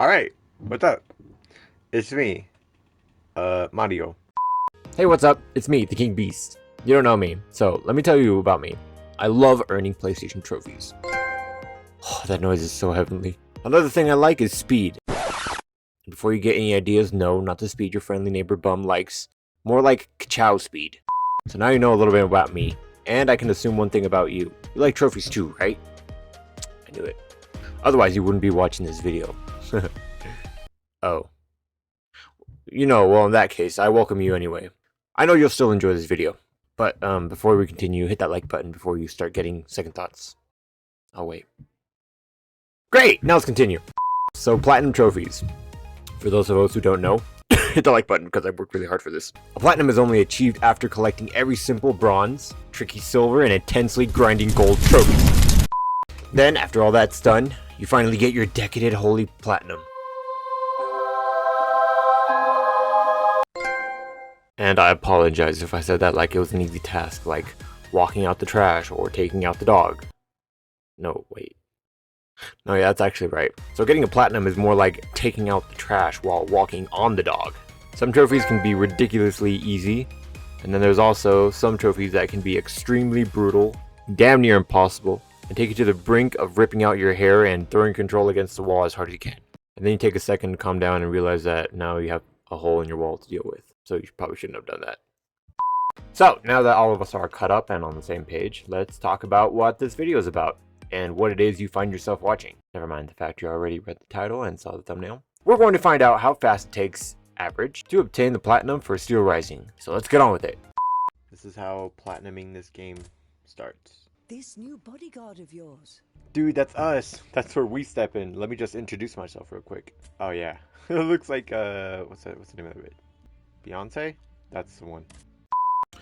Alright, what's up? It's me, Mario. Hey, what's up? It's me, the King Beast. You don't know me, so let me tell you about me. I love earning PlayStation trophies. Oh, that noise is so heavenly. Another thing I like is speed. Before you get any ideas, no, not the speed your friendly neighbor bum likes. More like ka-chow speed. So now you know a little bit about me, and I can assume one thing about you. You like trophies too, right? I knew it. Otherwise, you wouldn't be watching this video. Oh. Well, in that case, I welcome you anyway. I know you'll still enjoy this video, but before we continue, hit that like button before you start getting second thoughts. I'll wait. Great! Now let's continue. So, platinum trophies. For those of us who don't know, hit the like button because I worked really hard for this. A platinum is only achieved after collecting every simple bronze, tricky silver, and intensely grinding gold trophy. Then, after all that's done, you finally get your decadent holy platinum. And I apologize if I said that like it was an easy task, like walking out the trash or taking out the dog. No, wait. No, yeah, that's actually right. So getting a platinum is more like taking out the trash while walking on the dog. Some trophies can be ridiculously easy, and then there's also some trophies that can be extremely brutal, damn near impossible, and take you to the brink of ripping out your hair and throwing control against the wall as hard as you can. And then you take a second to calm down and realize that now you have a hole in your wall to deal with. So you probably shouldn't have done that. So now that all of us are caught up and on the same page, let's talk about what this video is about and what it is you find yourself watching. Never mind the fact you already read the title and saw the thumbnail. We're going to find out how fast it takes, average, to obtain the platinum for Steel Rising. So let's get on with it. This is how platinuming this game starts. This new bodyguard of yours. Dude, that's us. That's where we step in. Let me just introduce myself real quick. Oh yeah. It looks like what's the name of it? Beyonce? That's the one.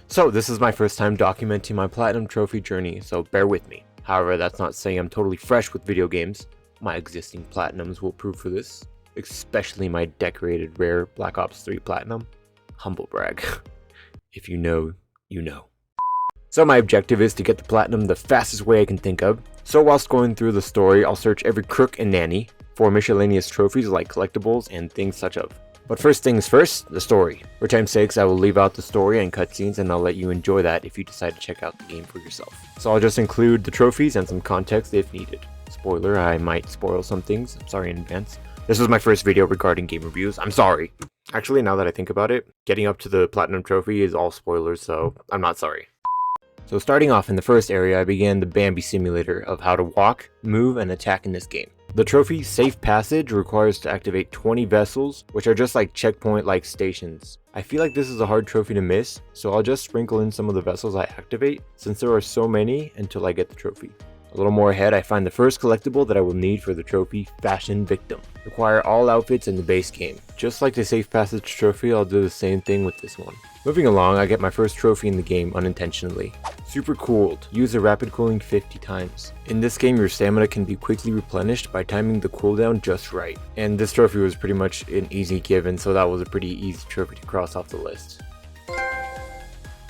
So this is my first time documenting my platinum trophy journey, so bear with me. However, that's not saying I'm totally fresh with video games. My existing platinums will prove for this, especially my decorated rare Black Ops 3 platinum. Humble brag. If you know, you know. So my objective is to get the platinum the fastest way I can think of. So whilst going through the story, I'll search every crook and nanny for miscellaneous trophies like collectibles and things such of. But first things first, the story. For time's sakes, I will leave out the story and cutscenes, and I'll let you enjoy that if you decide to check out the game for yourself. So I'll just include the trophies and some context if needed. Spoiler, I might spoil some things. I'm sorry in advance. This was my first video regarding game reviews. I'm sorry. Actually, now that I think about it, getting up to the platinum trophy is all spoilers, so I'm not sorry. So starting off in the first area, I began the Bambi simulator of how to walk, move, and attack in this game. The trophy Safe Passage requires to activate 20 vessels, which are just like checkpoint-like stations. I feel like this is a hard trophy to miss, so I'll just sprinkle in some of the vessels I activate, since there are so many until I get the trophy. A little more ahead, I find the first collectible that I will need for the trophy, Fashion Victim. Require all outfits in the base game. Just like the Safe Passage trophy, I'll do the same thing with this one. Moving along, I get my first trophy in the game unintentionally. Super cooled. Use a rapid cooling 50 times. In this game, your stamina can be quickly replenished by timing the cooldown just right. And this trophy was pretty much an easy given, so that was a pretty easy trophy to cross off the list.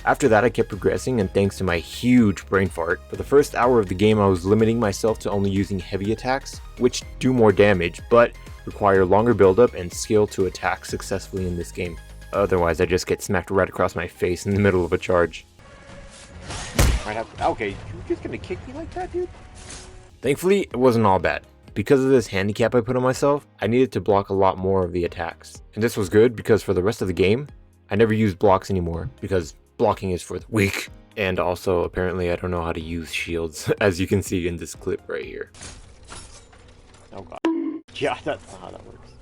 After that, I kept progressing, and thanks to my huge brain fart, for the first hour of the game I was limiting myself to only using heavy attacks, which do more damage, but require longer buildup and skill to attack successfully in this game. Otherwise, I just get smacked right across my face in the middle of a charge. Okay, you're just gonna kick me like that, dude? Thankfully, it wasn't all bad. Because of this handicap I put on myself, I needed to block a lot more of the attacks. And this was good because for the rest of the game, I never used blocks anymore, because blocking is for the weak. And also, apparently I don't know how to use shields, as you can see in this clip right here. Oh god. Yeah, that's not how that works.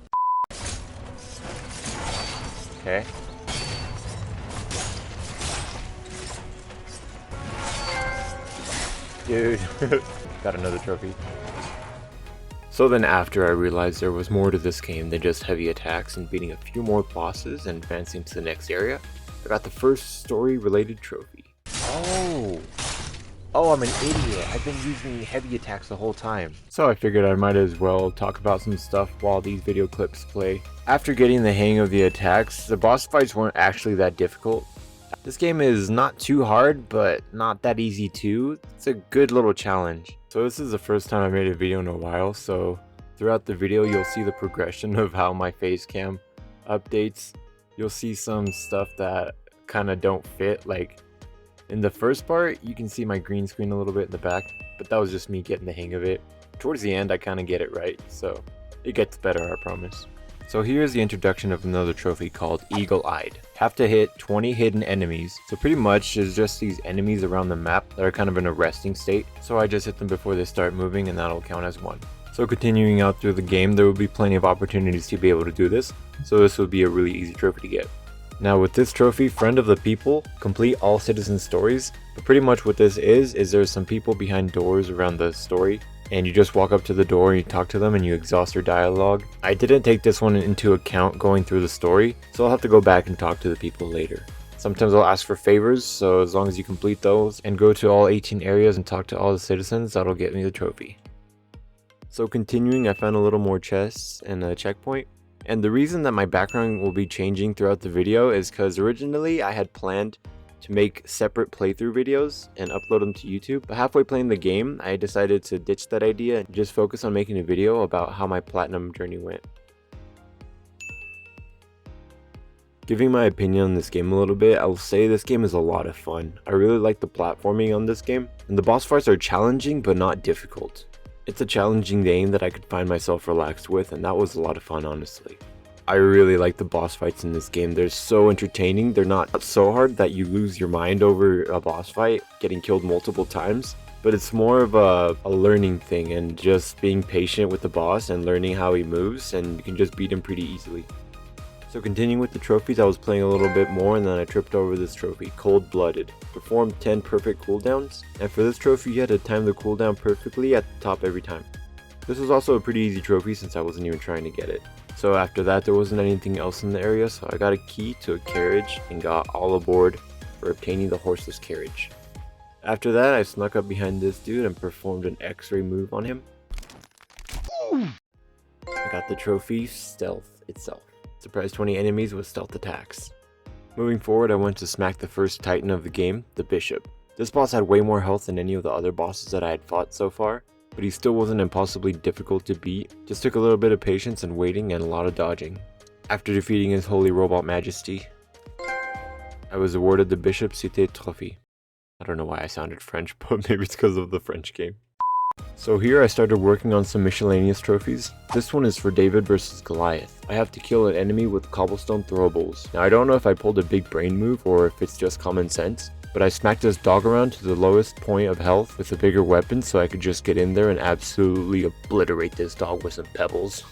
Okay. Dude, got another trophy. So then after I realized there was more to this game than just heavy attacks and beating a few more bosses and advancing to the next area, I got the first story related trophy. Oh, I'm an idiot. I've been using heavy attacks the whole time. So I figured I might as well talk about some stuff while these video clips play. After getting the hang of the attacks, the boss fights weren't actually that difficult. This game is not too hard, but not that easy too. It's a good little challenge. So this is the first time I made a video in a while, so Throughout the video, you'll see the progression of how my face cam updates. You'll see some stuff that kind of don't fit. Like in the first part, you can see my green screen a little bit in the back, but that was just me getting the hang of it. Towards the end, I kind of get it right, so it gets better, I promise. So here's the introduction of another trophy called Eagle-Eyed. Have to hit 20 hidden enemies. So pretty much it's just these enemies around the map that are kind of in a resting state. So I just hit them before they start moving and that'll count as one. So continuing out through the game, there will be plenty of opportunities to be able to do this. So this will be a really easy trophy to get. Now with this trophy, Friend of the People, complete all citizen stories. But pretty much what this is there's some people behind doors around the story. And you just walk up to the door and you talk to them and you exhaust their dialogue. I didn't take this one into account going through the story, so I'll have to go back and talk to the people later. Sometimes I'll ask for favors, so as long as you complete those and go to all 18 areas and talk to all the citizens, that'll get me the trophy. So continuing, I found a little more chests and a checkpoint. And the reason that my background will be changing throughout the video is because originally I had planned to make separate playthrough videos and upload them to YouTube, but halfway playing the game, I decided to ditch that idea and just focus on making a video about how my platinum journey went. Giving my opinion on this game a little bit, I will say this game is a lot of fun. I really like the platforming on this game, and the boss fights are challenging but not difficult. It's a challenging game that I could find myself relaxed with, and that was a lot of fun, honestly. I really like the boss fights in this game. They're so entertaining. They're not so hard that you lose your mind over a boss fight, getting killed multiple times. But it's more of a learning thing and just being patient with the boss and learning how he moves, and you can just beat him pretty easily. So continuing with the trophies, I was playing a little bit more and then I tripped over this trophy, Cold Blooded. Performed 10 perfect cooldowns, and for this trophy you had to time the cooldown perfectly at the top every time. This was also a pretty easy trophy since I wasn't even trying to get it. So after that there wasn't anything else in the area, so I got a key to a carriage and got all aboard for obtaining the horseless carriage. After that I snuck up behind this dude and performed an X-ray move on him. I got the trophy Stealth itself. Surprise 20 enemies with stealth attacks. Moving forward, I went to smack the first titan of the game, the Bishop. This boss had way more health than any of the other bosses that I had fought so far, but he still wasn't impossibly difficult to beat. Just took a little bit of patience and waiting and a lot of dodging. After defeating his holy robot majesty, I was awarded the Bishop Cité Trophy. I don't know why I sounded French, but maybe it's because of the French game. So here I started working on some miscellaneous trophies. This one is for David versus Goliath. I have to kill an enemy with cobblestone throwables. Now I don't know if I pulled a big brain move or if it's just common sense, but I smacked this dog around to the lowest point of health with a bigger weapon so I could just get in there and absolutely obliterate this dog with some pebbles.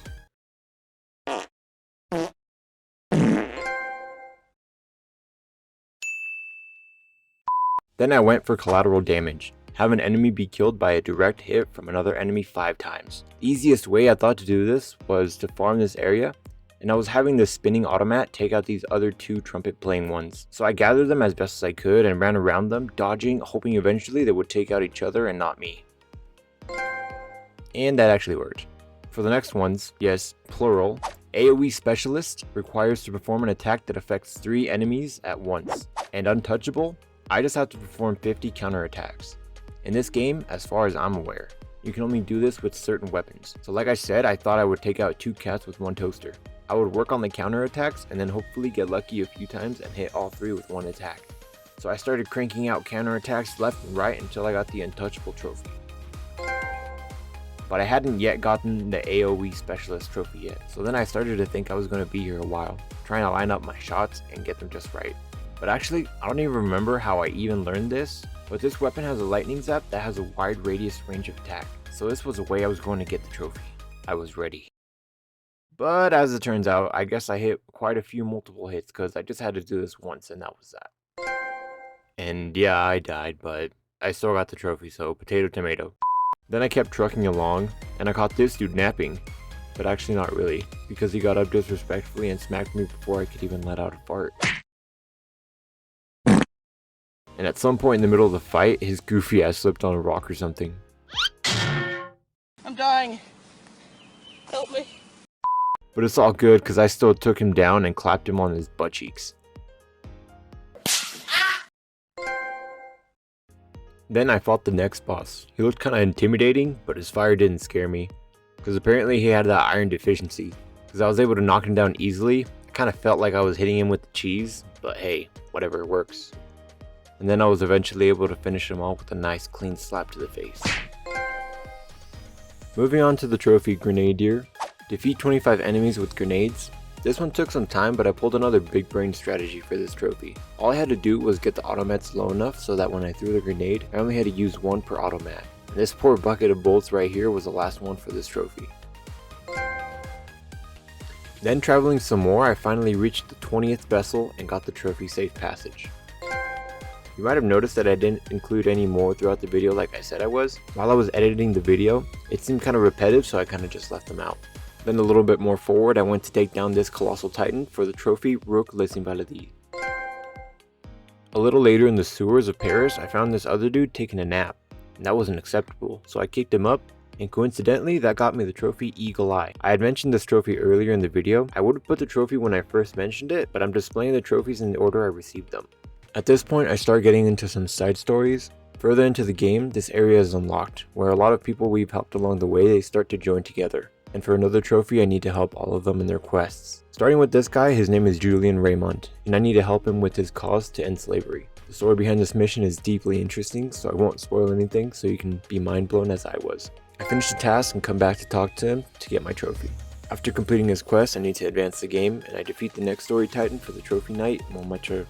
Then I went for collateral damage. Have an enemy be killed by a direct hit from another enemy 5 times. The easiest way I thought to do this was to farm this area, and I was having this spinning automat take out these other 2 trumpet playing ones. So I gathered them as best as I could and ran around them, dodging, hoping eventually they would take out each other and not me. And that actually worked. For the next ones, yes, plural, AoE Specialist requires to perform an attack that affects 3 enemies at once. And Untouchable, I just have to perform 50 counterattacks. In this game, as far as I'm aware, you can only do this with certain weapons. So like I said, I thought I would take out 2 cats with 1 toaster. I would work on the counterattacks and then hopefully get lucky a few times and hit all 3 with 1 attack. So I started cranking out counterattacks left and right until I got the Untouchable trophy. But I hadn't yet gotten the AoE Specialist trophy yet, so then I started to think I was going to be here a while, trying to line up my shots and get them just right. But actually, I don't even remember how I even learned this, but this weapon has a lightning zap that has a wide radius range of attack, so this was a way I was going to get the trophy. I was ready. But as it turns out, I guess I hit quite a few multiple hits because I just had to do this once and that was that. And yeah, I died, but I still got the trophy, so potato tomato. Then I kept trucking along, and I caught this dude napping, but actually not really, because he got up disrespectfully and smacked me before I could even let out a fart. And at some point in the middle of the fight, his goofy ass slipped on a rock or something. I'm dying. Help me. But it's all good because I still took him down and clapped him on his butt cheeks. Then I fought the next boss. He looked kinda intimidating, but his fire didn't scare me. because apparently he had that iron deficiency. Because I was able to knock him down easily, I kind of felt like I was hitting him with the cheese, but hey, whatever works. And then I was eventually able to finish him off with a nice clean slap to the face. Moving on to the trophy Grenadier. Defeat 25 enemies with grenades. This one took some time, but I pulled another big brain strategy for this trophy. All I had to do was get the automats low enough so that when I threw the grenade, I only had to use one per automat. And this poor bucket of bolts right here was the last one for this trophy. Then traveling some more, I finally reached the 20th vessel and got the trophy safe passage. You might have noticed that I didn't include any more throughout the video like I said I was. While I was editing the video, it seemed kind of repetitive, so I kind of just left them out. Then a little bit more forward, I went to take down this colossal titan for the trophy Rook Les Invalides. A little later in the sewers of Paris, I found this other dude taking a nap, and that wasn't acceptable, so I kicked him up, and coincidentally that got me the trophy Eagle Eye. I had mentioned this trophy earlier in the video. I would have put the trophy when I first mentioned it, but I'm displaying the trophies in the order I received them. At this point, I start getting into some side stories. Further into the game, this area is unlocked, where a lot of people we've helped along the way, they start to join together. And for another trophy, I need to help all of them in their quests. Starting with this guy, his name is Julian Raymond, and I need to help him with his cause to end slavery. The story behind this mission is deeply interesting, so I won't spoil anything so you can be mind blown as I was. I finish the task and come back to talk to him to get my trophy. After completing his quest, I need to advance the game, and I defeat the next story titan for the trophy knight, Montmartre.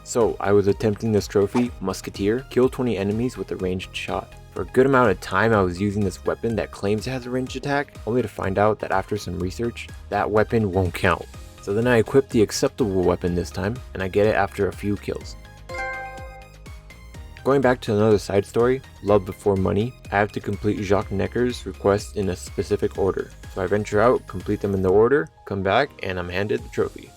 So, I was attempting this trophy, Musketeer, kill 20 enemies with a ranged shot. For a good amount of time I was using this weapon that claims it has a ranged attack, only to find out that after some research, that weapon won't count. So then I equipped the acceptable weapon this time, and I get it after a few kills. Going back to another side story, Love Before Money, I have to complete Jacques Necker's request in a specific order. So I venture out, complete them in the order, come back, and I'm handed the trophy.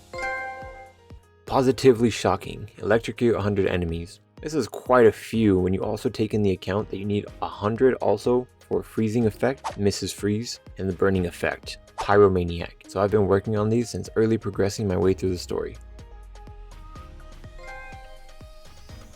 Positively shocking, electrocute 100 enemies. This is quite a few when you also take in the account that you need 100 also for freezing effect, Mrs. Freeze, and the burning effect, Pyromaniac. So I've been working on these since early progressing my way through the story.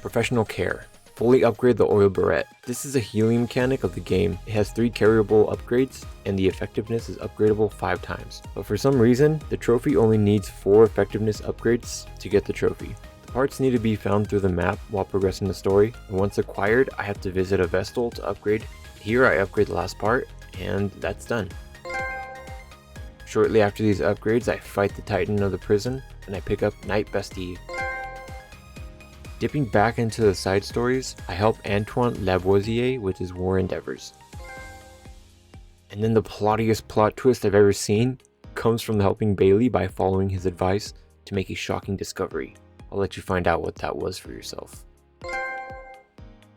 Professional Care. Fully upgrade the oil barrette. This is a healing mechanic of the game. It has 3 carryable upgrades and the effectiveness is upgradable 5 times. But for some reason, the trophy only needs 4 effectiveness upgrades to get the trophy. The parts need to be found through the map while progressing the story, and once acquired, I have to visit a Vestal to upgrade. Here I upgrade the last part, and that's done. Shortly after these upgrades, I fight the Titan of the prison, and I pick up Knight Bastille. Dipping back into the side stories, I help Antoine Lavoisier with his war endeavors. And then the plottiest plot twist I've ever seen comes from helping Bailey by following his advice to make a shocking discovery. I'll let you find out what that was for yourself.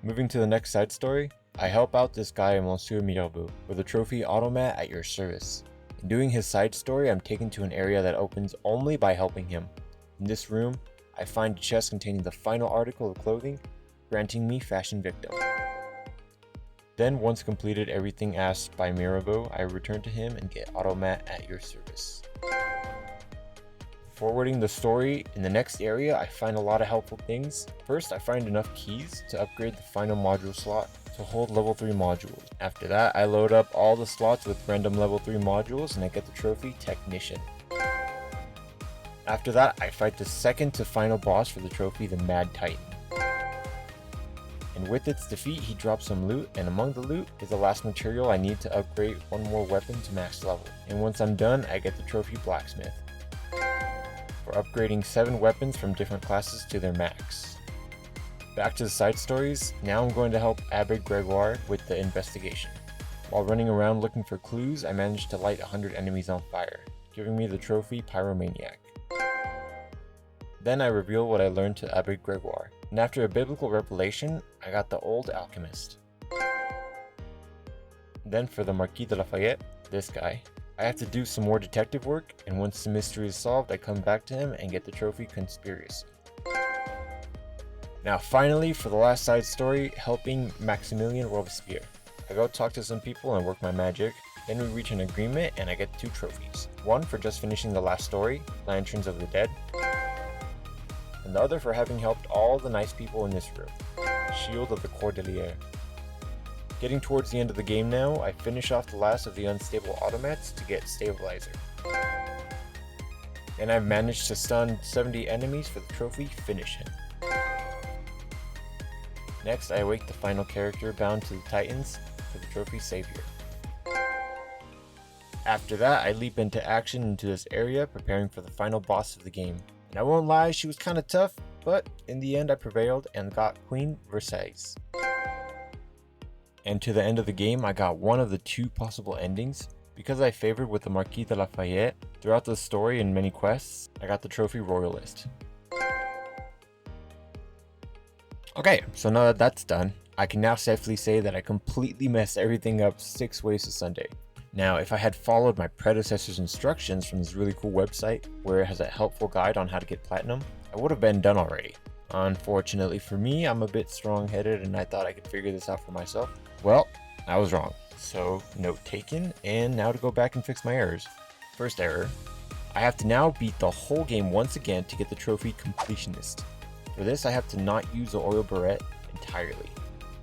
Moving to the next side story, I help out this guy Monsieur Mirabeau with a trophy automat at your service. In doing his side story, I'm taken to an area that opens only by helping him. In this room, I find a chest containing the final article of clothing, granting me Fashion Victim. Then once completed everything asked by Mirabeau, I return to him and get automat at your service. Forwarding the story, in the next area I find a lot of helpful things. First, I find enough keys to upgrade the final module slot to hold level 3 modules. After that, I load up all the slots with random level 3 modules and I get the trophy Technician. After that, I fight the second to final boss for the trophy, the Mad Titan. And with its defeat, he drops some loot, and among the loot is the last material I need to upgrade one more weapon to max level. And once I'm done, I get the trophy Blacksmith for upgrading 7 weapons from different classes to their max. Back to the side stories, now I'm going to help Abbe Gregoire with the investigation. While running around looking for clues, I managed to light 100 enemies on fire, giving me the trophy Pyromaniac. Then I reveal what I learned to Abbe Gregoire, and after a biblical revelation, I got the Old Alchemist. Then for the Marquis de Lafayette, this guy, I have to do some more detective work, and once the mystery is solved, I come back to him and get the trophy Conspiracy. Now finally, for the last side story, helping Maximilien Robespierre. I go talk to some people and work my magic, then we reach an agreement and I get 2 trophies. One for just finishing the last story, Lanterns of the Dead, and the other for having helped all the nice people in this room, Shield of the Cordelier. Getting towards the end of the game now, I finish off the last of the unstable automats to get stabilizer. And I've managed to stun 70 enemies for the trophy Finish Him. Next, I await the final character bound to the Titans for the trophy Savior. After that, I leap into action into this area, preparing for the final boss of the game. And I won't lie, she was kinda tough, but in the end I prevailed and got Queen Versailles. And to the end of the game, I got one of the two possible endings. Because I favored with the Marquis de Lafayette throughout the story and many quests, I got the trophy Royalist. Okay, so now that that's done, I can now safely say that I completely messed everything up 6 ways to Sunday. Now, if I had followed my predecessor's instructions from this really cool website, where it has a helpful guide on how to get platinum, I would have been done already. Unfortunately for me, I'm a bit strong-headed and I thought I could figure this out for myself. Well, I was wrong. So, note taken, and now to go back and fix my errors. First error, I have to now beat the whole game once again to get the trophy Completionist. For this, I have to not use the oil barrette entirely.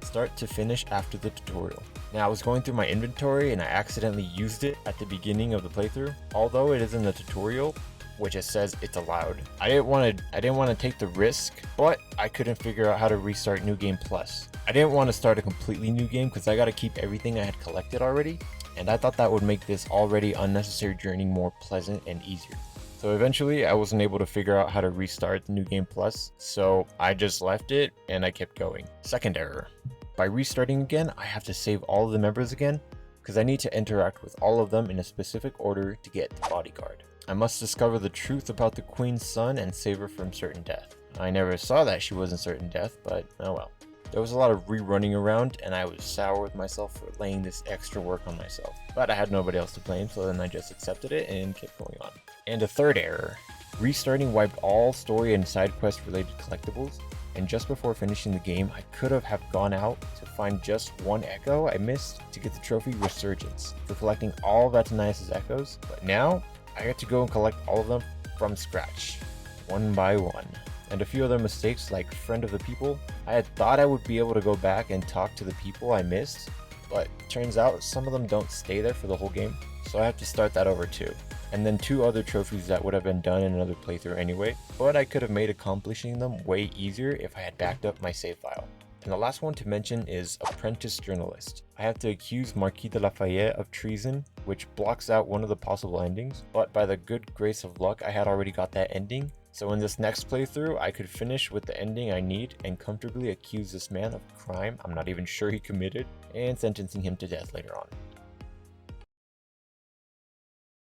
Start to finish after the tutorial. Now, I was going through my inventory and I accidentally used it at the beginning of the playthrough. Although it is in the tutorial, which it says it's allowed. I didn't want to take the risk, but I couldn't figure out how to restart New Game Plus. I didn't want to start a completely new game because I got to keep everything I had collected already, and I thought that would make this already unnecessary journey more pleasant and easier. So eventually, I wasn't able to figure out how to restart the New Game Plus, so I just left it and I kept going. Second error. By restarting again, I have to save all of the members again because I need to interact with all of them in a specific order to get the bodyguard. I must discover the truth about the Queen's son and save her from certain death. I never saw that she wasn't certain death, but oh well. There was a lot of rerunning around and I was sour with myself for laying this extra work on myself. But I had nobody else to blame, so then I just accepted it and kept going on. And a third error. Restarting wiped all story and side quest related collectibles, and just before finishing the game, I could have gone out to find just one echo I missed to get the trophy Resurgence for collecting all of Atanaeus' echoes, but now I get to go and collect all of them from scratch, one by one. And a few other mistakes like Friend of the People. I had thought I would be able to go back and talk to the people I missed, but turns out some of them don't stay there for the whole game, so I have to start that over too. And then 2 other trophies that would have been done in another playthrough anyway, but I could have made accomplishing them way easier if I had backed up my save file. And the last one to mention is Apprentice Journalist. I have to accuse Marquis de Lafayette of treason, which blocks out one of the possible endings, but by the good grace of luck I had already got that ending, so in this next playthrough I could finish with the ending I need and comfortably accuse this man of a crime I'm not even sure he committed, and sentencing him to death later on.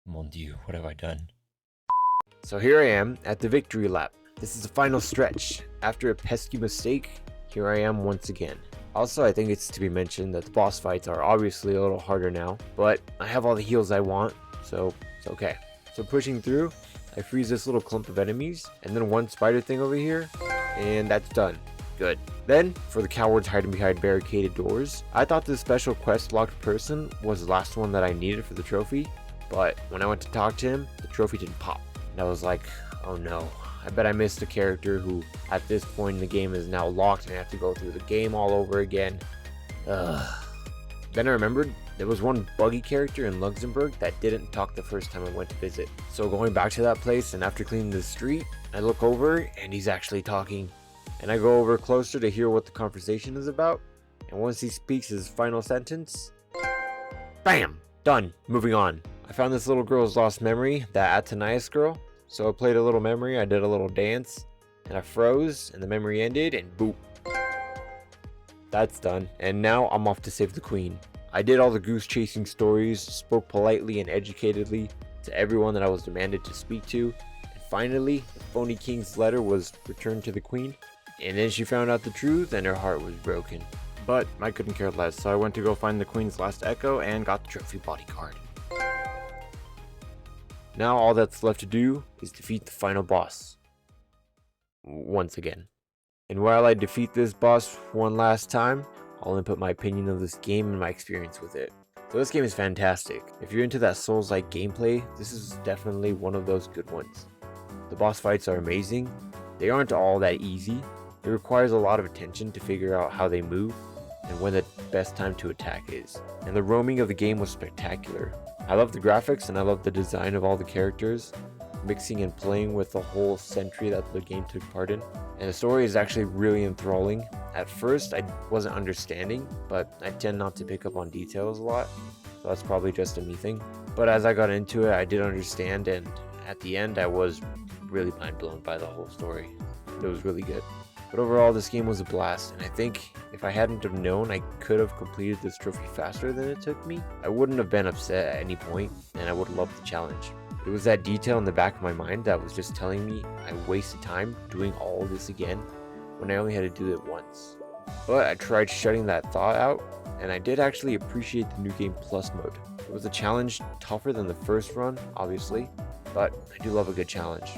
Mon Dieu, what have I done? So here I am at the victory lap. This is the final stretch. After a pesky mistake, here I am once again. Also, I think it's to be mentioned that the boss fights are obviously a little harder now, but I have all the heals I want, so it's okay. So pushing through, I freeze this little clump of enemies, and then one spider thing over here, and that's done. Good. Then, for the cowards hiding behind barricaded doors, I thought this special quest locked person was the last one that I needed for the trophy, but when I went to talk to him, the trophy didn't pop. And I was like, oh no, I bet I missed a character who at this point in the game is now locked and I have to go through the game all over again. Then I remembered there was one buggy character in Luxembourg that didn't talk the first time I went to visit. So going back to that place and after cleaning the street, I look over and he's actually talking. And I go over closer to hear what the conversation is about. And once he speaks his final sentence, bam! Done. Moving on. I found this little girl's lost memory, that Atanaeus girl. So I played a little memory, I did a little dance, and I froze, and the memory ended, and boop. That's done. And now I'm off to save the queen. I did all the goose chasing stories, spoke politely and educatedly to everyone that I was demanded to speak to, and finally, the phony king's letter was returned to the queen, and then she found out the truth and her heart was broken. But I couldn't care less, so I went to go find the queen's last echo and got the trophy bodyguard. Now all that's left to do is defeat the final boss. Once again. And while I defeat this boss one last time, I'll input my opinion of this game and my experience with it. So this game is fantastic. If you're into that Souls-like gameplay, this is definitely one of those good ones. The boss fights are amazing. They aren't all that easy. It requires a lot of attention to figure out how they move, and when the best time to attack is. And the roaming of the game was spectacular. I love the graphics and I love the design of all the characters, mixing and playing with the whole century that the game took part in. And the story is actually really enthralling. At first I wasn't understanding, but I tend not to pick up on details a lot, so that's probably just a me thing. But as I got into it, I did understand, and at the end I was really mind blown by the whole story. It was really good. But overall, this game was a blast, and I think if I hadn't have known I could have completed this trophy faster than it took me, I wouldn't have been upset at any point, and I would have loved the challenge. It was that detail in the back of my mind that was just telling me I wasted time doing all this again when I only had to do it once. But I tried shutting that thought out, and I did actually appreciate the New Game Plus mode. It was a challenge tougher than the first run, obviously, but I do love a good challenge.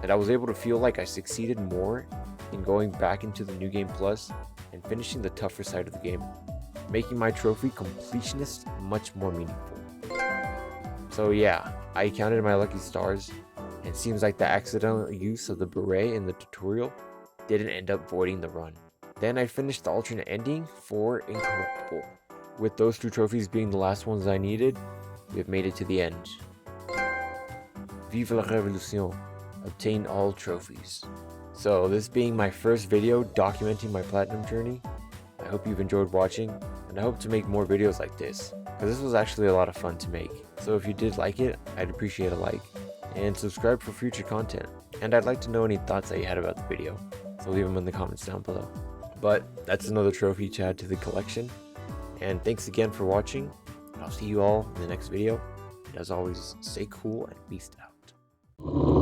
And I was able to feel like I succeeded more in going back into the New Game Plus and finishing the tougher side of the game, making my trophy completionist much more meaningful. So yeah, I counted my lucky stars, and it seems like the accidental use of the beret in the tutorial didn't end up voiding the run. Then I finished the alternate ending for Incorruptible. With those 2 trophies being the last ones I needed, we have made it to the end. Vive la Révolution! Obtain all trophies. So this being my first video documenting my platinum journey, I hope you've enjoyed watching, and I hope to make more videos like this, because this was actually a lot of fun to make. So if you did like it, I'd appreciate a like, and subscribe for future content. And I'd like to know any thoughts that you had about the video, so leave them in the comments down below. But that's another trophy to add to the collection, and thanks again for watching, and I'll see you all in the next video. And as always, stay cool and beast out.